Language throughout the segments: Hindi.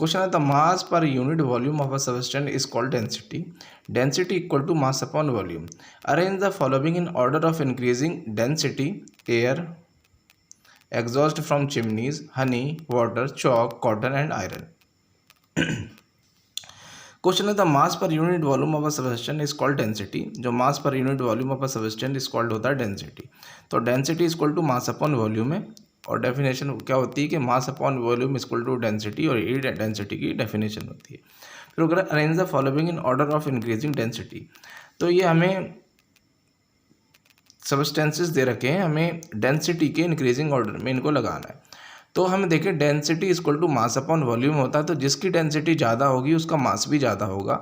Question is the mass per unit volume of a substance is called density. Density equal to mass upon volume. Arrange the following in order of increasing density: air, exhaust from chimneys, honey, water, chalk, cotton and iron. Question है the mass per unit volume of a substance is called density. जो mass per unit volume of a substance is called होता है डेंसिटी। तो density is equal to mass upon volume है, और डेफिनेशन क्या होती है कि mass upon volume is equal to density, और ये डेंसिटी की डेफिनेशन होती है। फिर अगर arrange the following in order of increasing density, तो ये हमें सब्सटेंसेस दे रखे हैं, हमें डेंसिटी के इंक्रीजिंग ऑर्डर में इनको लगाना है। तो हम देखें density equal to mass upon volume होता है, तो जिसकी डेंसिटी ज़्यादा होगी उसका मास भी ज़्यादा होगा,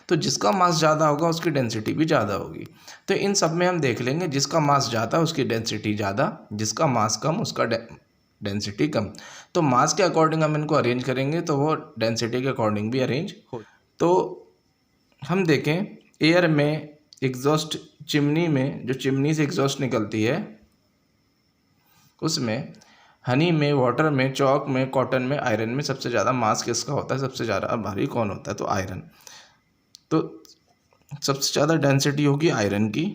तो जिसका मास ज़्यादा होगा उसकी डेंसिटी भी ज़्यादा होगी। तो इन सब में हम देख लेंगे जिसका मास ज़्यादा उसकी डेंसिटी ज़्यादा, जिसका मास कम उसका डेंसिटी कम। तो मास के अकॉर्डिंग हम इनको अरेंज करेंगे तो वो डेंसिटी के अकॉर्डिंग भी अरेंज हो। तो हम देखें एयर में एग्जॉस्ट, चिमनी में जो चिमनी से एग्जॉस्ट निकलती है उसमें, हनी में, वाटर में, चॉक में, कॉटन में, आयरन में सबसे ज़्यादा मास किसका होता है, सबसे ज़्यादा भारी कौन होता है, तो आयरन। तो सबसे ज़्यादा डेंसिटी होगी आयरन की।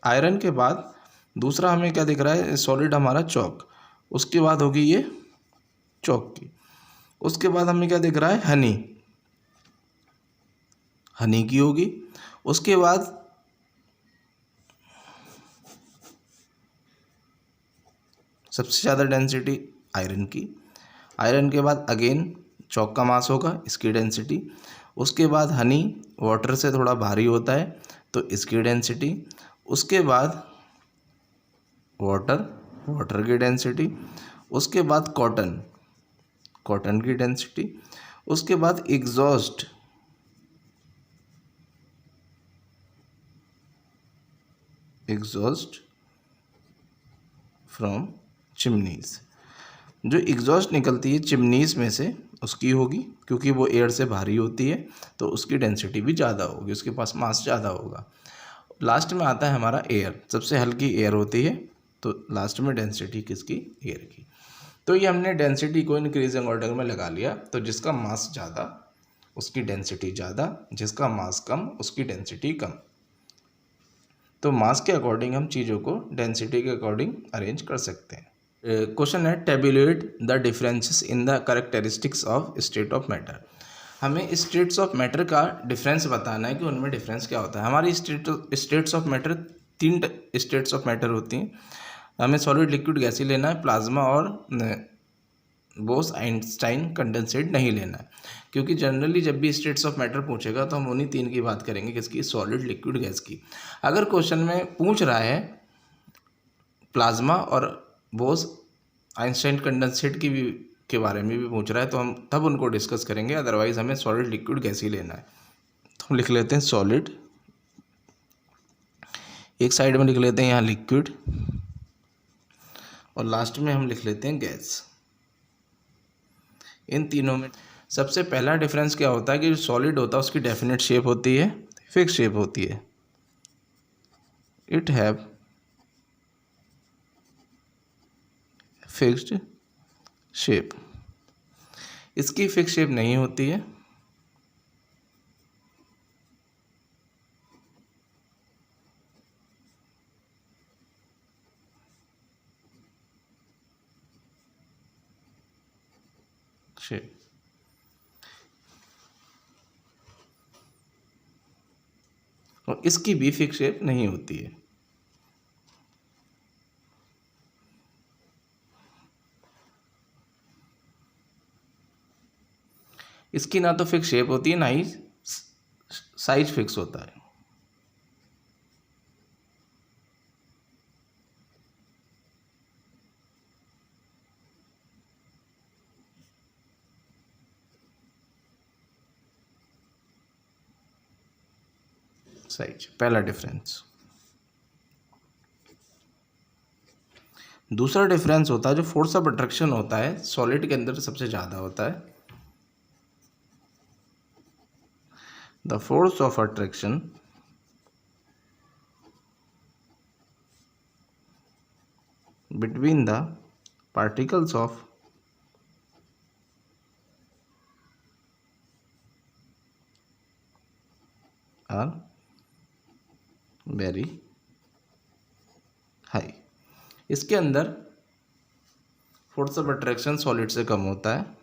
आयरन के बाद दूसरा हमें क्या दिख रहा है, सॉलिड हमारा चॉक, उसके बाद होगी ये चॉक की। उसके बाद हमें क्या दिख रहा है, हनी, हनी की होगी। उसके बाद सबसे ज़्यादा डेंसिटी आयरन की। आयरन के बाद अगेन चॉक का मास होगा, इसकी डेंसिटी। उसके बाद हनी वाटर से थोड़ा भारी होता है तो इसकी डेंसिटी। उसके बाद वाटर, वाटर की डेंसिटी। उसके बाद कॉटन, कॉटन की डेंसिटी। उसके बाद एग्जॉस्ट, एग्जॉस्ट फ्रॉम चिमनीज, जो एग्जॉस्ट निकलती है चिमनीज में से उसकी होगी, क्योंकि वो एयर से भारी होती है तो उसकी डेंसिटी भी ज़्यादा होगी, उसके पास मास ज़्यादा होगा। लास्ट में आता है हमारा एयर, सबसे हल्की एयर होती है, तो लास्ट में डेंसिटी किसकी, एयर की। तो ये हमने डेंसिटी को इंक्रीजिंग ऑर्डर में लगा लिया, तो जिसका मास ज़्यादा उसकी डेंसिटी ज़्यादा, जिसका मास कम उसकी डेंसिटी कम। तो मास के अकॉर्डिंग हम चीज़ों को डेंसिटी के अकॉर्डिंग अरेंज कर सकते हैं। क्वेश्चन है tablet the differences in the characteristics of state of matter. हमें स्टेट्स ऑफ मैटर का डिफरेंस बताना है कि उनमें डिफरेंस क्या होता है। हमारी स्टेट्स ऑफ मैटर, तीन स्टेट्स ऑफ मैटर होती हैं। हमें सॉलिड, लिक्विड, गैसी लेना है, प्लाज्मा और बोस आइंस्टाइन कंडेंसेट नहीं लेना है, क्योंकि जनरली जब भी स्टेट्स ऑफ मैटर पूछेगा तो हम उन्हीं तीन की बात करेंगे, किसकी, सॉलिड, लिक्विड, गैस की। अगर क्वेश्चन में पूछ रहा है प्लाज्मा और बोस आइंस्टाइन कंडेंसेट की भी के बारे में भी पूछ रहा है तो हम तब उनको डिस्कस करेंगे, अदरवाइज हमें सॉलिड, लिक्विड, गैस ही लेना है। तो हम लिख लेते हैं सॉलिड, एक साइड में लिख लेते हैं यहाँ लिक्विड, और लास्ट में हम लिख लेते हैं गैस। इन तीनों में सबसे पहला डिफरेंस क्या होता है कि जो सॉलिड होता है उसकी डेफिनेट शेप होती है, फिक्स शेप होती है, इट हैव फिक्स्ड शेप। इसकी फिक्स शेप नहीं होती है, शेप। और इसकी भी फिक्स शेप नहीं होती है। इसकी ना तो फिक्स शेप होती है, ना ही साइज फिक्स होता है। साइज, पहला डिफरेंस। दूसरा डिफरेंस होता है जो फोर्स ऑफ अट्रैक्शन होता है, सॉलिड के अंदर सबसे ज़्यादा होता है। The force of attraction between the particles of are very high. इसके अंदर फोर्स ऑफ अट्रैक्शन सॉलिड से कम होता है।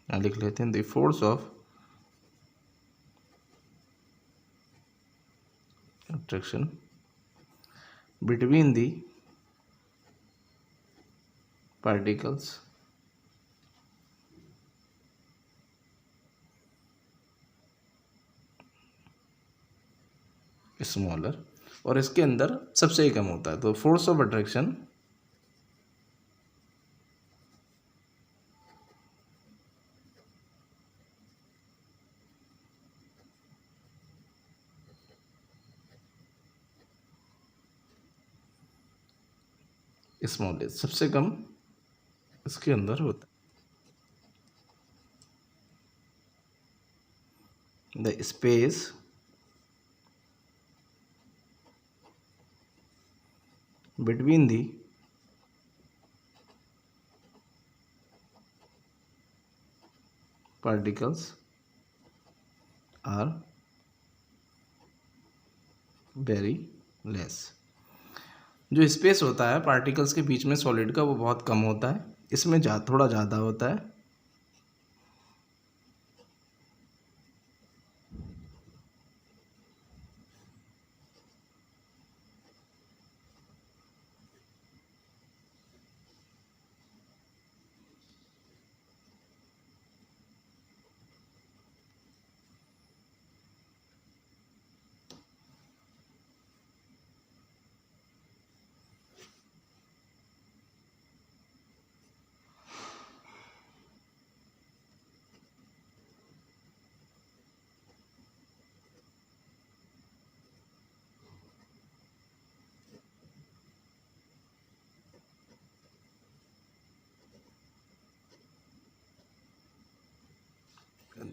लिख लेते हैं the force of attraction between the particles smaller, और इसके अंदर सबसे ही कम होता है। तो फोर्स ऑफ अट्रैक्शन स्मॉलेस्ट, सबसे कम इसके अंदर होता है। The space between the particles are very less. जो स्पेस होता है पार्टिकल्स के बीच में सॉलिड का वो बहुत कम होता है, इसमें थोड़ा ज़्यादा होता है।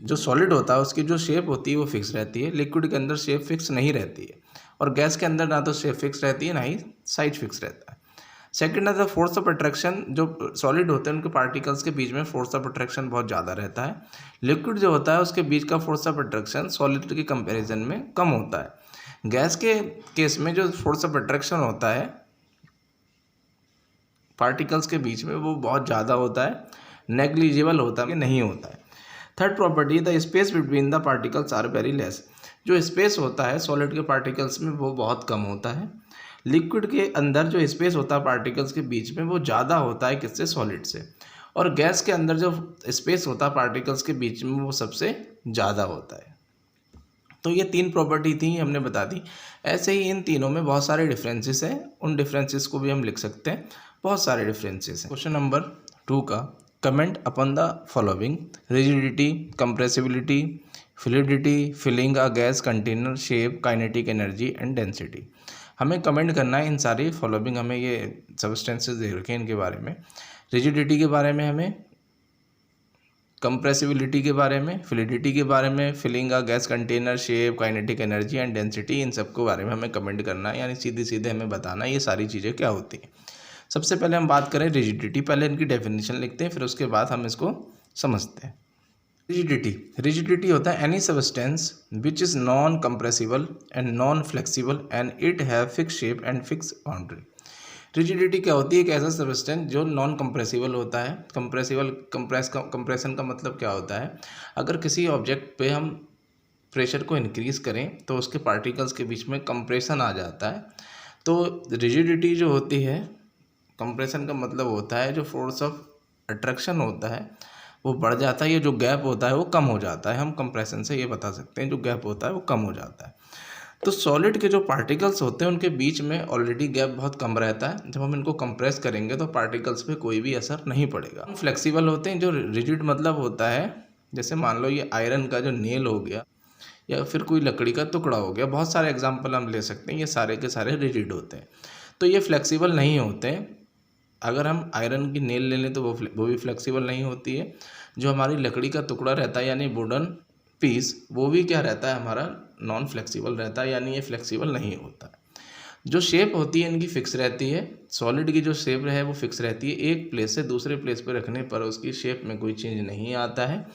जो सॉलिड होता है उसकी जो शेप होती है वो फिक्स रहती है, लिक्विड के अंदर शेप फिक्स नहीं रहती है, और गैस के अंदर ना तो शेप फिक्स रहती है ना ही साइज फिक्स रहता है। सेकंड है द फोर्स ऑफ अट्रैक्शन। जो सॉलिड होते हैं उनके पार्टिकल्स के बीच में फोर्स ऑफ अट्रैक्शन बहुत ज़्यादा रहता है। लिक्विड जो होता है उसके बीच का फोर्स ऑफ अट्रैक्शन सॉलिड के कंपेरिजन में कम होता है। गैस के केस में जो फोर्स ऑफ अट्रैक्शन होता है पार्टिकल्स के बीच में वो बहुत ज़्यादा होता है, नेग्लिजिबल होता है, नहीं होता है। Third property the space between the particles are very less. जो स्पेस होता है सॉलिड के पार्टिकल्स में वो बहुत कम होता है। लिक्विड के अंदर जो स्पेस होता है पार्टिकल्स के बीच में वो ज़्यादा होता है किससे, सॉलिड से। और गैस के अंदर जो स्पेस होता है पार्टिकल्स के बीच में वो सबसे ज़्यादा होता है। तो ये तीन प्रॉपर्टी थी हमने बता दी। ऐसे ही इन तीनों में बहुत सारे डिफरेंसेस हैं, उन डिफरेंसेस को भी हम लिख सकते हैं, बहुत सारे डिफरेंसेस हैं। क्वेश्चन नंबर 2 का comment upon the following rigidity, compressibility, fluidity, filling a gas container, shape, kinetic energy and density. हमें कमेंट करना है इन सारी फॉलोइंग, हमें ये सब्सटेंसेस दे रखे हैं इनके बारे में। रिजिडिटी के बारे में हमें, कंप्रेसिबिलिटी के बारे में, फ्लूइडिटी के बारे में, filling a gas container, shape, kinetic energy and density, इन सबके बारे में हमें कमेंट करना है, यानी सीधे सीधे हमें बताना है ये सारी चीज़ें क्या होती हैं। सबसे पहले हम बात करें रिजिडिटी, पहले इनकी डेफिनेशन लिखते हैं फिर उसके बाद हम इसको समझते हैं। रिजिडिटी होता है any substance which is non compressible and non flexible and it have fix shape and fix boundary. Rigidity क्या होती है, एक ऐसा सब्सटेंस जो नॉन कंप्रेसिबल होता है। कंप्रेशन का मतलब क्या होता है, अगर किसी ऑब्जेक्ट पे हम प्रेशर को इंक्रीज करें तो उसके पार्टिकल्स के बीच में कंप्रेशन आ जाता है। तो रिजिडिटी जो होती है, कंप्रेशन का मतलब होता है जो फोर्स ऑफ अट्रैक्शन होता है वो बढ़ जाता है, ये जो गैप होता है वो कम हो जाता है। हम कंप्रेशन से ये बता सकते हैं जो गैप होता है वो कम हो जाता है। तो सॉलिड के जो पार्टिकल्स होते हैं उनके बीच में ऑलरेडी गैप बहुत कम रहता है, जब हम इनको कंप्रेस करेंगे तो पार्टिकल्स पे कोई भी असर नहीं पड़ेगा। फ्लेक्सिबल होते हैं, जो रिजिड मतलब होता है जैसे मान लो ये आयरन का जो नेल हो गया या फिर कोई लकड़ी का टुकड़ा हो गया, बहुत सारे एग्जाम्पल हम ले सकते हैं, ये सारे के सारे रिजिड होते हैं। तो ये फ्लेक्सिबल नहीं होते। अगर हम आयरन की नेल ले लें तो वो भी फ्लेक्सिबल नहीं होती है। जो हमारी लकड़ी का टुकड़ा रहता है यानी वुडन पीस, वो भी क्या रहता है हमारा, नॉन फ्लेक्सिबल रहता है, यानी ये फ्लेक्सिबल नहीं होता है। जो शेप होती है इनकी फिक्स रहती है, सॉलिड की जो शेप है वो फिक्स रहती है, एक प्लेस से दूसरे प्लेस पर रखने पर उसकी शेप में कोई चेंज नहीं आता है।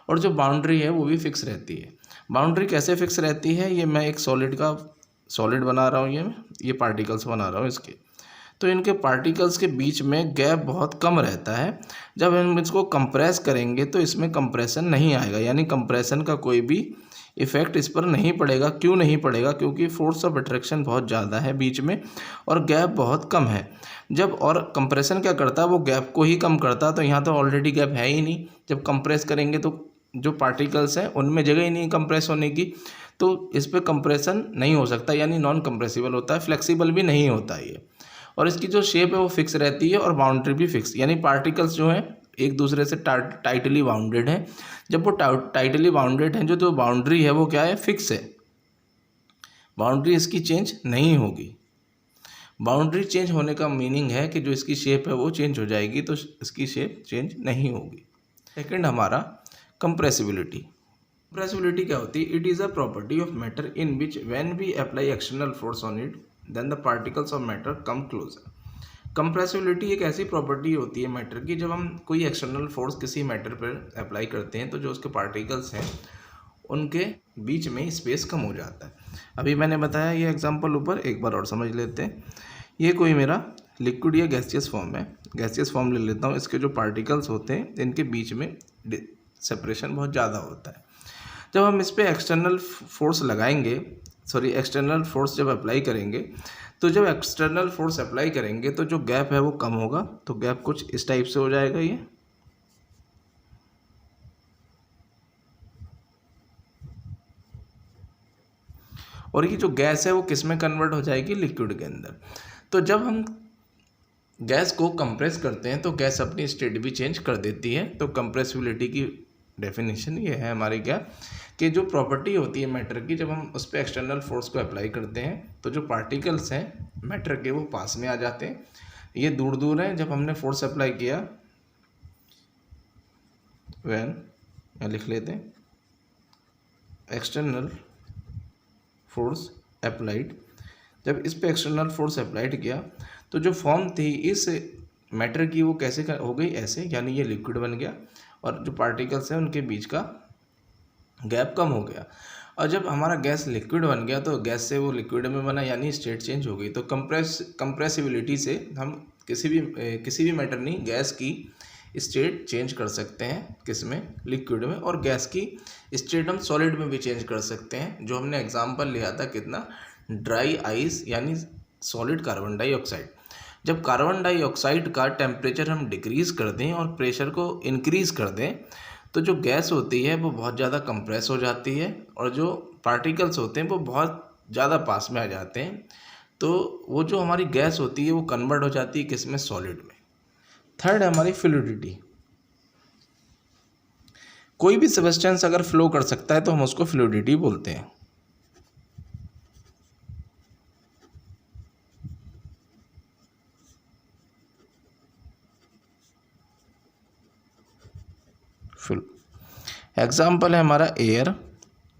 और जो बाउंड्री है वो भी फिक्स रहती है। बाउंड्री कैसे फिक्स रहती है, ये मैं एक सॉलिड बना रहा हूँ, ये पार्टिकल्स बना रहा हूँ इसके, तो इनके पार्टिकल्स के बीच में गैप बहुत कम रहता है। जब हम इसको कंप्रेस करेंगे तो इसमें कंप्रेशन नहीं आएगा, यानी कंप्रेशन का कोई भी इफ़ेक्ट इस पर नहीं पड़ेगा। क्यों नहीं पड़ेगा? क्योंकि फोर्स ऑफ अट्रैक्शन बहुत ज़्यादा है बीच में और गैप बहुत कम है। जब और कंप्रेशन क्या करता है, वो गैप को ही कम करता है, तो यहाँ तो ऑलरेडी गैप है ही नहीं। जब कंप्रेस करेंगे तो जो पार्टिकल्स हैं उनमें जगह ही नहीं कंप्रेस होने की, तो इस पर कंप्रेशन नहीं हो सकता, यानी नॉन कंप्रेसिबल होता है, फ्लेक्सिबल भी नहीं होता ये। और इसकी जो शेप है वो फिक्स रहती है और बाउंड्री भी फिक्स, यानी पार्टिकल्स जो हैं एक दूसरे से टाइटली बाउंडेड हैं। जब वो टाइटली बाउंडेड हैं, जो बाउंड्री है वो क्या है, फिक्स है। बाउंड्री इसकी चेंज नहीं होगी। बाउंड्री चेंज होने का मीनिंग है कि जो इसकी शेप है वो चेंज हो जाएगी, तो इसकी शेप चेंज नहीं होगी। सेकंड हमारा कंप्रेसिबिलिटी। कंप्रेसिबिलिटी क्या होती है? It is a property of matter in which when we apply external force on it then the particles of matter come closer. Compressibility एक ऐसी प्रॉपर्टी होती है मैटर की, जब हम कोई एक्सटर्नल फोर्स किसी मैटर पर अप्लाई करते हैं तो जो उसके पार्टिकल्स हैं उनके बीच में स्पेस कम हो जाता है। अभी मैंने बताया ये एग्जांपल ऊपर, एक बार और समझ लेते हैं। ये कोई मेरा लिक्विड या गैसियस फॉर्म है, गैसियस फॉर्म ले लेता हूँ। इसके जो पार्टिकल्स होते हैं इनके बीच में सेपरेशन बहुत ज़्यादा होता है। जब हम इस पर एक्सटर्नल फोर्स एक्सटर्नल फोर्स जब अप्लाई करेंगे, तो जब एक्सटर्नल फोर्स अप्लाई करेंगे तो जो गैप है वो कम होगा। तो गैप कुछ इस टाइप से हो जाएगा ये, और ये जो गैस है वो किस में कन्वर्ट हो जाएगी, लिक्विड के अंदर। तो जब हम गैस को कंप्रेस करते हैं तो गैस अपनी स्टेट भी चेंज कर देती है। तो कंप्रेसिबिलिटी की डेफिनेशन ये है हमारी क्या, कि जो प्रॉपर्टी होती है मैटर की, जब हम उस पर एक्सटर्नल फोर्स को अप्लाई करते हैं तो जो पार्टिकल्स हैं मैटर के वो पास में आ जाते हैं, ये दूर दूर हैं। जब हमने फोर्स अप्लाई किया, व्हेन लिख लेते हैं एक्सटर्नल फोर्स अप्लाइड, जब इस पे एक्सटर्नल फोर्स अप्लाइड किया तो जो फॉर्म थी इस मैटर की वो कैसे हो गई, ऐसे, यानी ये लिक्विड बन गया और जो पार्टिकल्स हैं उनके बीच का गैप कम हो गया। और जब हमारा गैस लिक्विड बन गया तो गैस से वो लिक्विड में बना, यानी स्टेट चेंज हो गई। तो कंप्रेसिबिलिटी से हम किसी भी मैटर नहीं, गैस की स्टेट चेंज कर सकते हैं, किस में, लिक्विड में। और गैस की स्टेट हम सॉलिड में भी चेंज कर सकते हैं। जो हमने एग्जांपल लिया था कितना, ड्राई आइस यानी सॉलिड कार्बन डाइऑक्साइड। जब कार्बन डाइऑक्साइड का टेम्परेचर हम डिक्रीज़ कर दें और प्रेशर को इंक्रीज़ कर दें तो जो गैस होती है वो बहुत ज़्यादा कंप्रेस हो जाती है और जो पार्टिकल्स होते हैं वो बहुत ज़्यादा पास में आ जाते हैं। तो वो जो हमारी गैस होती है वो कन्वर्ट हो जाती है किस में, सॉलिड में। थर्ड है हमारी फ्लूइडिटी। कोई भी सब्सटेंस अगर फ्लो कर सकता है तो हम उसको फ्लूइडिटी बोलते हैं। एग्जाम्पल है हमारा एयर,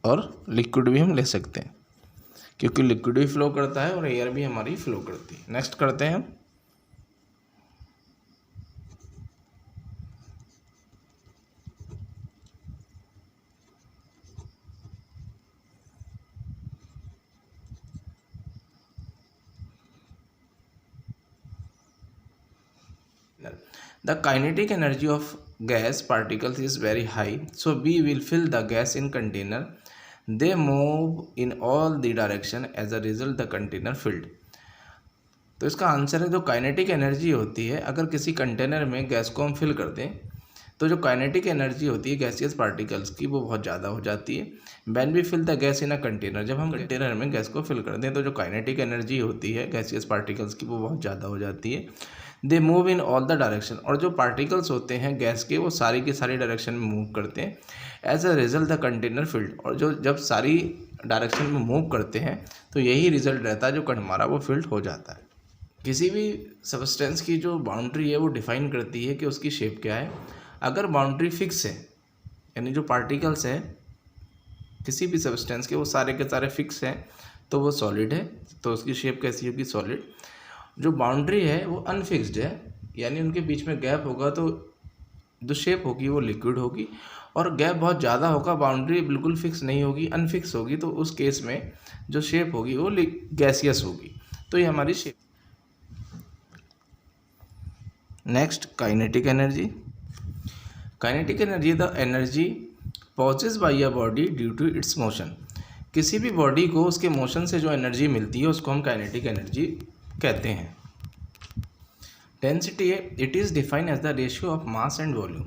और लिक्विड भी हम ले सकते हैं क्योंकि लिक्विड भी फ्लो करता है और एयर भी हमारी फ्लो करती है। नेक्स्ट करते हैं हम the kinetic energy of gas particles is very high, so we will fill the gas in container. They move in all the direction, as a result the container filled. तो इसका आंसर है जो काइनेटिक एनर्जी होती है, अगर किसी कंटेनर में गैस को हम फिल कर दें तो जो काइनेटिक एनर्जी होती है गैसियस पार्टिकल्स की वो बहुत ज़्यादा हो जाती है। When we fill the gas in a container, जब हम कंटेनर में गैस को फिल कर दें तो जो काइनेटिक एनर्जी होती है गैसियस पार्टिकल्स की वो बहुत ज़्यादा हो जाती है। They move in all the direction, और जो पार्टिकल्स होते हैं गैस के वो सारी की सारी डायरेक्शन में मूव करते हैं। As a result the container filled, और जो जब सारी डायरेक्शन में मूव करते हैं तो यही रिजल्ट रहता है जो हमारा वो फिल्ड हो जाता है। किसी भी सब्सटेंस की जो बाउंड्री है वो डिफाइन करती है कि उसकी शेप क्या है। अगर बाउंड्री फिक्स है, यानी जो पार्टिकल्स हैं किसी भी सब्सटेंस के वो सारे के सारे फिक्स हैं, तो वो सॉलिड है, तो उसकी शेप कैसी होगी, सॉलिड। जो बाउंड्री है वो अनफिक्स्ड है, यानी उनके बीच में गैप होगा तो जो शेप होगी वो लिक्विड होगी, और गैप बहुत ज़्यादा होगा, बाउंड्री बिल्कुल फिक्स नहीं होगी, अनफिक्स होगी, तो उस केस में जो शेप होगी वो गैसियस होगी। तो ये हमारी shape. Next, kinetic energy. Kinetic energy the energy possess by a body due to its motion. किसी भी बॉडी को उसके मोशन से जो एनर्जी मिलती है उसको हम काइनेटिक एनर्जी कहते हैं। डेंसिटी है, it is define as the ratio of mass and volume.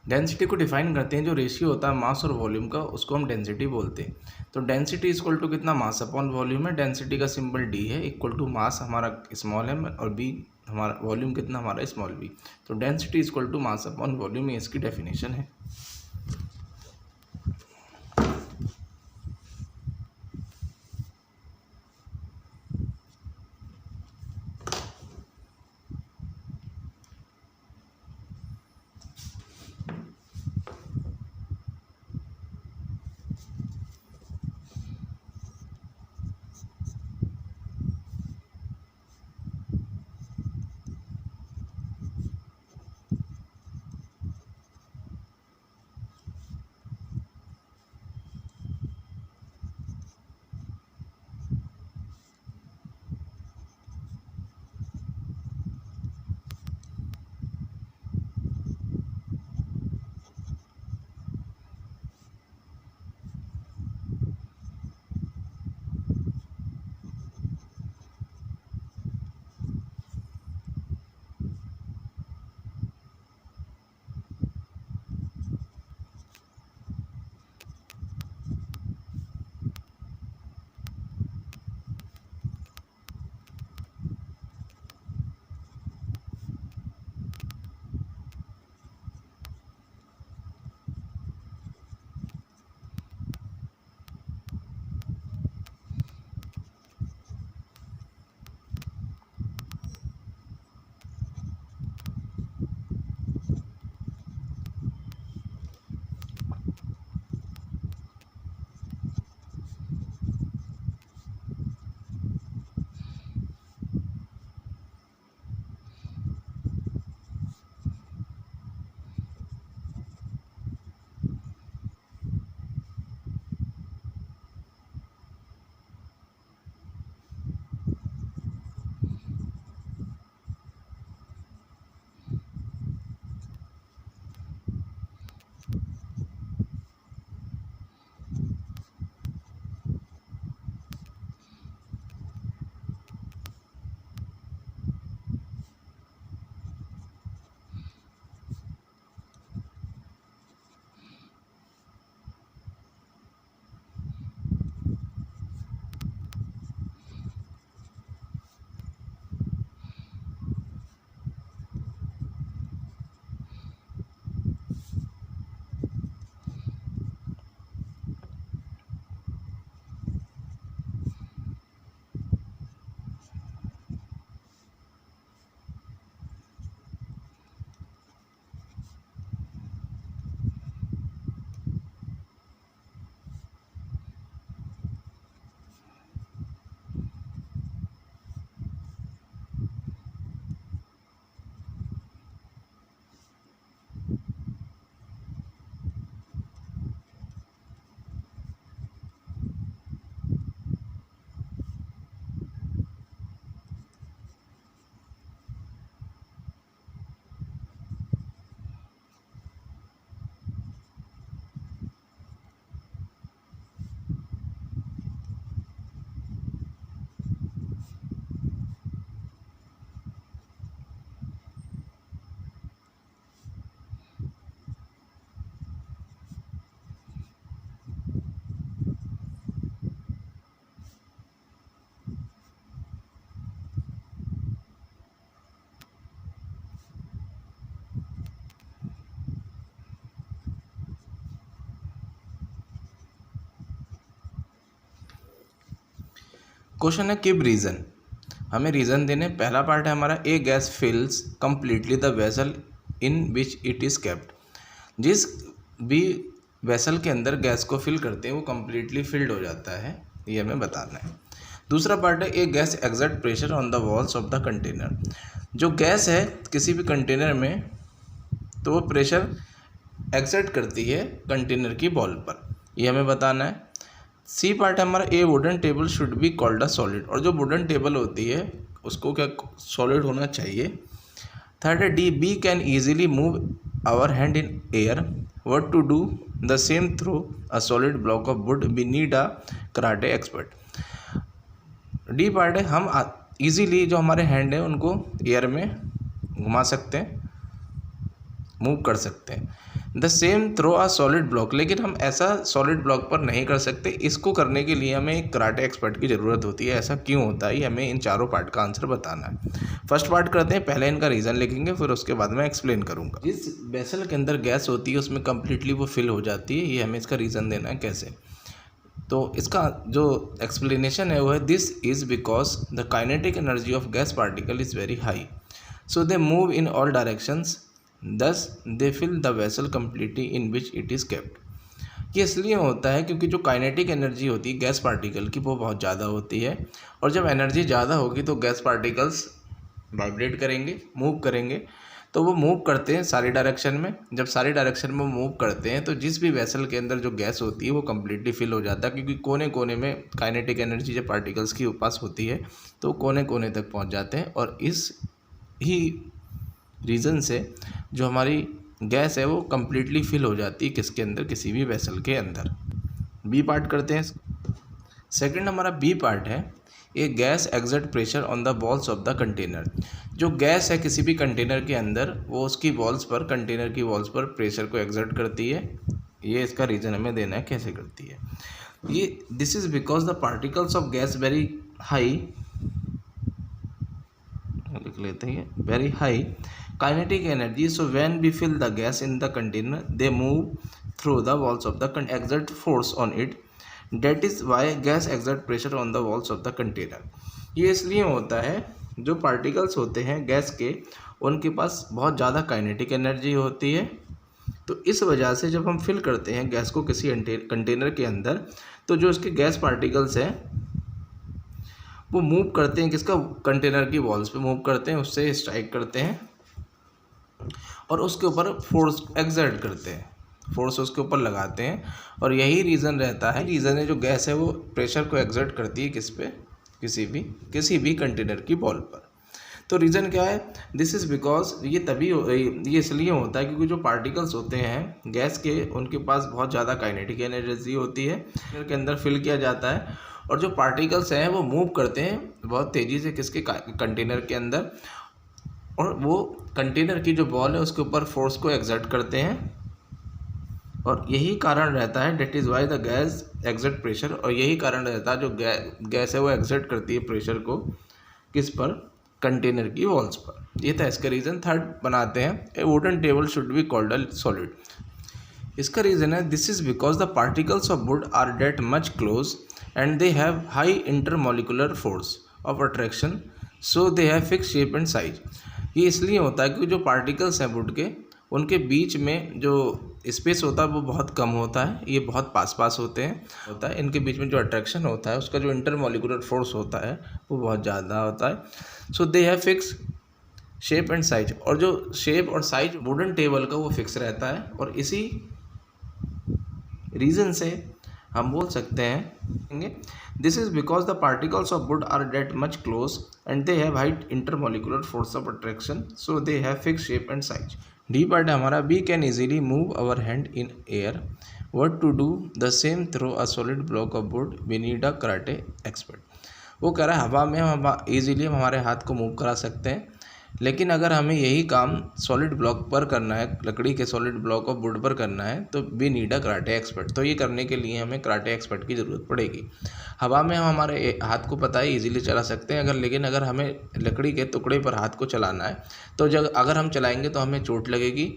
Density को डिफाइन करते हैं जो रेशियो होता है मास और वॉल्यूम का, उसको हम डेंसिटी बोलते हैं। तो डेंसिटी इक्वल टू कितना, मास अपॉन वॉल्यूम है। डेंसिटी का सिंबल डी है, इक्वल टू मास हमारा स्मॉल है और बी हमारा वॉल्यूम कितना, हमारा स्मॉल बी। तो density equal to mass upon volume, ये इसकी डेफिनेशन है। क्वेश्चन है गिव रीज़न। हमें रीज़न देने। पहला पार्ट है हमारा, a gas fills completely the vessel in which it is kept. जिस भी वेसल के अंदर गैस को फिल करते हैं वो कंप्लीटली फिल्ड हो जाता है, ये हमें बताना है। दूसरा पार्ट है, a gas exert pressure on the walls of the container. जो गैस है किसी भी कंटेनर में तो वो प्रेशर एक्सर्ट करती है कंटेनर की वॉल पर, ये हमें बताना है। सी पार्ट है हमारा, ए wooden table should be called a solid, और जो वुडन टेबल होती है उसको क्या सॉलिड होना चाहिए। थर्ड है D, we can easily move our hand in air, what to do the same through a solid block of wood, we need a karate expert. D part है, हम इजीली जो हमारे हैंड है उनको एयर में घुमा सकते हैं, मूव कर सकते हैं। The same through a solid block, लेकिन हम ऐसा सॉलिड ब्लॉक पर नहीं कर सकते। इसको करने के लिए हमें एक कराटे एक्सपर्ट की ज़रूरत होती है। ऐसा क्यों होता है, ये हमें इन चारों पार्ट का आंसर बताना है। फर्स्ट पार्ट करते हैं, पहले इनका रीज़न लिखेंगे, फिर उसके बाद मैं एक्सप्लेन करूँगा। जिस वेसल के अंदर गैस होती है उसमें कम्प्लीटली वो फिल हो जाती है, ये हमें इसका रीज़न देना है कैसे। तो इसका जो एक्सप्लेनेशन है वो है, this is because the kinetic energy of gas particle is very high, so they move in all directions, thus they fill the vessel completely in which it is kept। ये इसलिए होता है क्योंकि जो काइनेटिक एनर्जी होती है गैस पार्टिकल की वो बहुत ज़्यादा होती है, और जब एनर्जी ज़्यादा होगी तो गैस पार्टिकल्स वाइब्रेट करेंगे, मूव करेंगे। तो वो मूव करते हैं सारी डायरेक्शन में, जब सारी डायरेक्शन में मूव करते हैं तो जिस भी वेसल के अंदर जो गैस होती है वो कम्प्लीटली फिल हो जाता है, क्योंकि कोने कोने में काइनेटिक एनर्जी जब पार्टिकल्स की पास होती है तो कोने कोने तक पहुँच जाते हैं। और इस ही रीज़न से जो हमारी गैस है वो कम्प्लीटली फिल हो जाती है किसके अंदर, किसी भी वेसल के अंदर। बी पार्ट करते हैं। सेकंड हमारा बी पार्ट है, a gas exert pressure on the walls of the container. जो गैस है किसी भी कंटेनर के अंदर वो उसकी वॉल्स पर, कंटेनर की वॉल्स पर प्रेशर को एक्सर्ट करती है। ये इसका रीज़न हमें देना है कैसे करती है। ये this is because the particles of gas very high, लिख लेते हैं, very high kinetic energy, so when we fill the gas in the container they move through the walls of the container, exert force on it, that is why gas exert pressure on the walls of the container। ये इसलिए होता है जो पार्टिकल्स होते हैं गैस के उनके पास बहुत ज़्यादा काइनेटिक एनर्जी होती है, तो इस वजह से जब हम फिल करते हैं गैस को किसी कंटेनर के अंदर तो जो उसके गैस पार्टिकल्स हैं वो मूव करते हैं किसका, कंटेनर की वॉल्स पे मूव करते हैं, उससे स्ट्राइक करते हैं और उसके ऊपर फोर्स एक्सर्ट करते हैं, फोर्स उसके ऊपर लगाते हैं। और यही रीज़न रहता है, रीज़न है जो गैस है वो प्रेशर को एक्सर्ट करती है किस पे, किसी भी कंटेनर की वॉल पर। तो रीज़न क्या है, दिस इज़ बिकॉज ये इसलिए होता है क्योंकि जो पार्टिकल्स होते हैं गैस के उनके पास बहुत ज़्यादा काइनेटिक एनर्जी होती है, के अंदर फिल किया जाता है और जो पार्टिकल्स हैं वो मूव करते हैं बहुत तेज़ी से किसके, कंटेनर के अंदर, और वो कंटेनर की जो वॉल है उसके ऊपर फोर्स को एक्सर्ट करते हैं। और यही कारण रहता है, that is why the gas exert pressure, और यही कारण रहता है जो गैस है वो एक्सर्ट करती है प्रेशर को किस पर, कंटेनर की वॉल्स पर। ये था इसका रीज़न। थर्ड बनाते हैं, a wooden table should be called a solid. इसका रीज़न है, this is because the particles of wood are that much close and they have high intermolecular force of attraction, so they have fix shape and size. ये इसलिए होता है क्योंकि जो पार्टिकल्स हैं वुड के उनके बीच में जो स्पेस होता है वो बहुत कम होता है, ये बहुत पास होते हैं, इनके बीच में जो अट्रैक्शन होता है उसका जो इंटरमोलिकुलर फोर्स होता है वो बहुत ज़्यादा होता है। So they have fix shape and size, और जो शेप और साइज वुडन टेबल का वो फिक्स रहता है। और इसी रीज़न से हम बोल सकते हैं, this is because the particles of wood are that much close and they have high intermolecular force of attraction, so they have fix shape and size. D part है हमारा, we can easily move our hand in air, what to do the same through a solid block of wood, we need a karate expert. वो कह रहा है हवा में हम ईजिली हमारे हाथ को मूव करा सकते हैं, लेकिन अगर हमें यही काम सॉलिड ब्लॉक पर करना है, लकड़ी के सॉलिड ब्लॉक ऑफ वुड पर करना है, तो we need a karate expert. तो ये करने के लिए हमें कराटे एक्सपर्ट की ज़रूरत पड़ेगी। हवा में हम हमारे हाथ को पता है इजीली चला सकते हैं, लेकिन अगर हमें लकड़ी के टुकड़े पर हाथ को चलाना है तो जब अगर हम चलाएंगे तो हमें चोट लगेगी,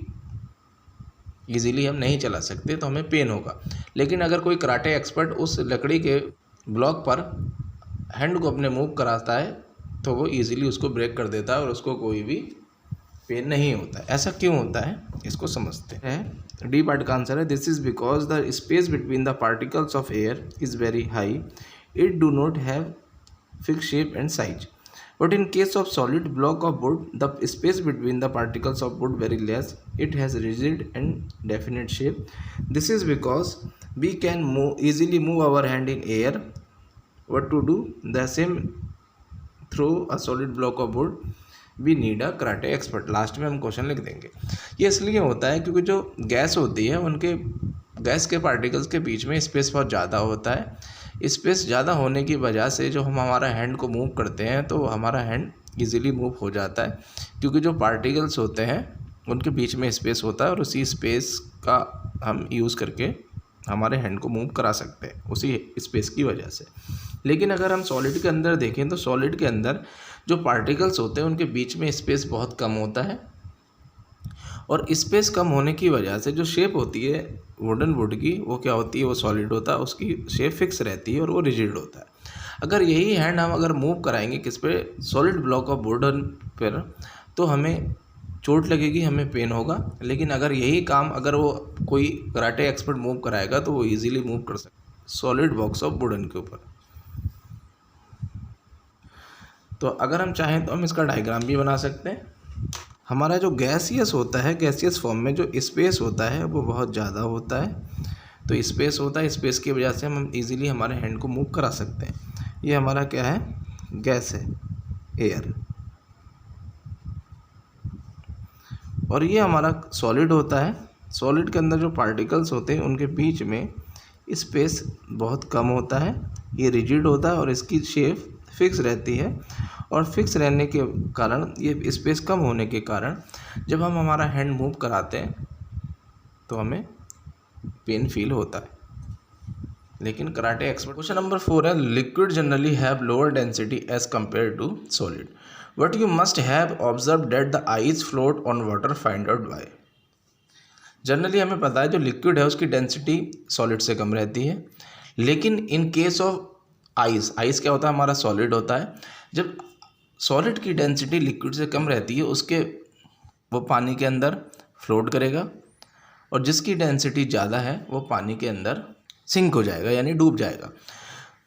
ईजीली हम नहीं चला सकते, तो हमें पेन होगा। लेकिन अगर कोई कराटे एक्सपर्ट उस लकड़ी के ब्लॉक पर हैंड को अपने मूव कराता है तो वो इजीली उसको ब्रेक कर देता है और उसको कोई भी पेन नहीं होता है। ऐसा क्यों होता है इसको समझते हैं। डी पार्ट का आंसर है, this is because the space between the particles of air is very high, it do not have fix shape and size. But in case of solid block of wood, the space between the particles of wood very less. It has rigid and definite shape. This is because we can easily move our hand in air. What to do? The same through a solid block of wood. We need a karate expert. Last में हम क्वेश्चन लिख देंगे. ये इसलिए होता है क्योंकि जो गैस होती है उनके गैस के पार्टिकल्स के बीच में स्पेस बहुत ज़्यादा होता है. स्पेस ज़्यादा होने की वजह से जो हम हमारा हैंड को मूव करते हैं तो हमारा हैंड इजीली मूव हो जाता है, क्योंकि जो पार्टिकल्स होते हैं उनके बीच में स्पेस होता है और उसी स्पेस का हम यूज़ करके हमारे हैंड को मूव करा सकते हैं उसी स्पेस की वजह से. लेकिन अगर हम सॉलिड के अंदर देखें तो सॉलिड के अंदर जो पार्टिकल्स होते हैं उनके बीच में स्पेस बहुत कम होता है, और स्पेस कम होने की वजह से जो शेप होती है वुडन वुड की वो क्या होती है, वो सॉलिड होता है, उसकी शेप फिक्स रहती है और वो रिजिड होता है. अगर यही हैंड हम अगर मूव कराएंगे किस पे, सॉलिड ब्लॉक ऑफ वुडन पर, तो हमें चोट लगेगी, हमें पेन होगा. लेकिन अगर यही काम अगर वो कोई कराटे एक्सपर्ट मूव कराएगा तो वो इजीली मूव कर सकता सॉलिड बॉक्स ऑफ वुडन के ऊपर. तो अगर हम चाहें तो हम इसका डायग्राम भी बना सकते हैं. हमारा जो गैसियस होता है, गैसियस फॉर्म में जो स्पेस होता है वो बहुत ज़्यादा होता है. तो स्पेस होता है, स्पेस की वजह से हम इजीली हमारे हैंड को मूव करा सकते हैं. ये हमारा क्या है, गैस है, एयर. और ये हमारा सॉलिड होता है. सॉलिड के अंदर जो पार्टिकल्स होते हैं उनके बीच में स्पेस बहुत कम होता है. ये रिजिड होता है और इसकी शेप फिक्स रहती है, और फिक्स रहने के कारण, ये स्पेस कम होने के कारण जब हम हमारा हैंड मूव कराते हैं तो हमें पेन फील होता है. लेकिन कराटे एक्सपर्ट. क्वेश्चन नंबर 4 है, liquid generally have lower density as compare to solid. What you must have observe that the ice float on water, find out why. Generally हमें पता है जो लिक्विड है उसकी डेंसिटी सॉलिड से कम रहती है, लेकिन in case of ice, ice क्या होता है, हमारा सॉलिड होता है. जब सॉलिड की डेंसिटी लिक्विड से कम रहती है उसके वो पानी के अंदर फ्लोट करेगा, और जिसकी डेंसिटी ज़्यादा है वो पानी के अंदर सिंक हो जाएगा, यानी डूब जाएगा.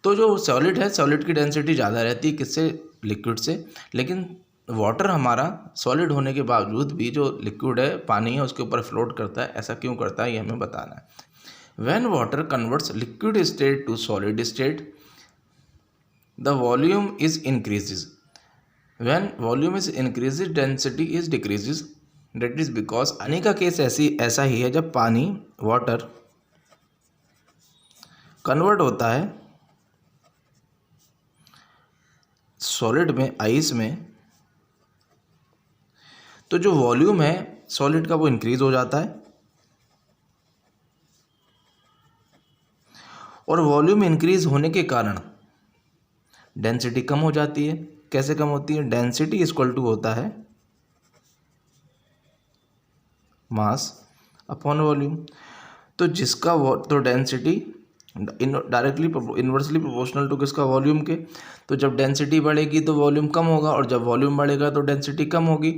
तो जो सॉलिड है, सॉलिड की डेंसिटी ज़्यादा रहती है किससे, लिक्विड से. लेकिन वाटर हमारा सॉलिड होने के बावजूद भी जो लिक्विड है, पानी है, उसके ऊपर फ्लोट करता है. ऐसा क्यों करता है ये हमें बताना है. When water converts liquid state to solid state, the volume is increases. When volume is increases, density is decreases. That is because पानी का केस ऐसा ही है. जब पानी, वाटर कन्वर्ट होता है सॉलिड में, आइस में, तो जो वॉल्यूम है सॉलिड का वो इंक्रीज हो जाता है, और वॉल्यूम इंक्रीज होने के कारण डेंसिटी कम हो जाती है. कैसे कम होती है, डेंसिटी इक्वल टू होता है मास अपॉन वॉल्यूम. तो जिसका तो density directly inversely proportional to किसका, वॉल्यूम के. तो जब डेंसिटी बढ़ेगी तो वॉल्यूम कम होगा, और जब वॉल्यूम बढ़ेगा तो डेंसिटी कम होगी.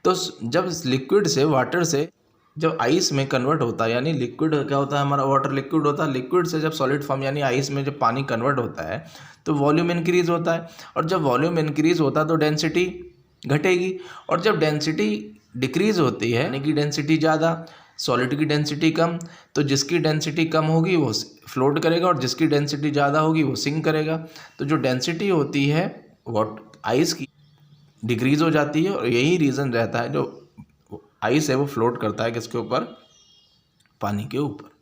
तो जब लिक्विड से, वाटर से जब आइस में कन्वर्ट होता है, यानी लिक्विड क्या होता है हमारा, वाटर लिक्विड होता है. लिक्विड से जब सॉलिड फॉर्म यानी आइस में जब पानी कन्वर्ट होता है तो वॉल्यूम इंक्रीज होता है, और जब वॉल्यूम इंक्रीज होता है तो डेंसिटी घटेगी, और जब डेंसिटी डिक्रीज होती है यानी कि डेंसिटी ज़्यादा, सॉलिड की डेंसिटी कम, तो जिसकी डेंसिटी कम होगी वो फ्लोट करेगा, और जिसकी डेंसिटी ज़्यादा होगी वो सिंक करेगा. तो जो डेंसिटी होती है आइस की डिक्रीज हो जाती है, और यही रीज़न रहता है जो आइस है वो फ्लोट करता है किसके ऊपर, पानी के ऊपर.